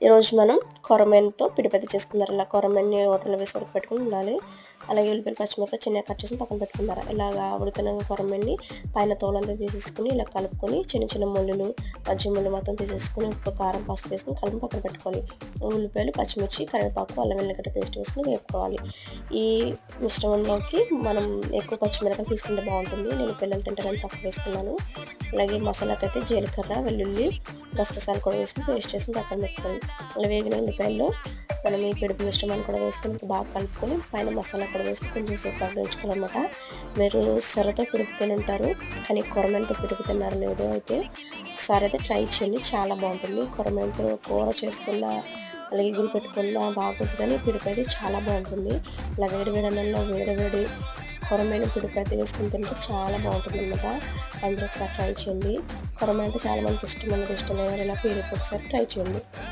ఈరోజు మనం కొరమేనుతో పిడిపది చేసుకుందారు. ఇలా కొరమేన్ని వాటర్లో వేసి ఉడకపెట్టుకుని ఉండాలి. అలాగే ఉల్లిపాయలు పచ్చిమిరపకాయ చిన్నగా కట్ చేసి పక్కన పెట్టుకుంటారు. ఇలాగా ఉడికిన కొరమేన్ని పైన తోలంతా తీసేసుకుని ఇలా కలుపుకొని చిన్న చిన్న ముళ్ళులు మధ్య ముళ్ళు మొత్తం తీసేసుకుని ఉప్పు కారం పసుపు వేసుకుని కలిపి పక్కన పెట్టుకోవాలి. ఉల్లిపాయలు పచ్చిమిర్చి కరివేపాకు అల్లం వెల్లిగడ్డ పేస్ట్ వేసుకుని వేపుకోవాలి. ఈ మిశ్రమంలోకి మనం ఎక్కువ పచ్చిమిరపకాయలు తీసుకుంటే బాగుంటుంది. నేను పిల్లలు తింటారని తక్కువ వేసుకున్నాను. అలాగే మసాలాకైతే జీలకర్ర వెల్లుల్లి గసగసాలు కూడా వేసుకుని పేస్ట్ చేసుకుని పక్కన పెట్టుకోవాలి. అలా వేగిన ఉల్లిపాయల్లో మనం ఈ పిడుపు మిశ్రమాన్ని కూడా వేసుకొని బాగా కలుపుకొని పైన మసాలా కూడా వేసుకొని కొంచెం సేపు మగ్గించుకోవాలన్నమాట. మీరు సొరతో పిడుపు తింటారు కానీ కొరమేనుతో పిడుపు తిన్నారు లేదో అయితే ఒకసారి అయితే ట్రై చేయండి, చాలా బాగుంటుంది. కొరమేనుతో కూర చేసుకున్న అలాగే ఎగురు పెట్టుకున్న బాగుంటుంది కానీ పిడుపు అయితే చాలా బాగుంటుంది. ఇలా వేడి వేడి అన్నంలో వేడి కొరమేను పిడుపు అయితే వేసుకుని తింటే చాలా బాగుంటుంది అన్నమాట. అందరూ ఒకసారి ట్రై చేయండి. కొరమేను అంటే చాలా మందికి ఇష్టం, ఇష్టం లేని ఇలా పిడుపు ఒకసారి ట్రై చేయండి.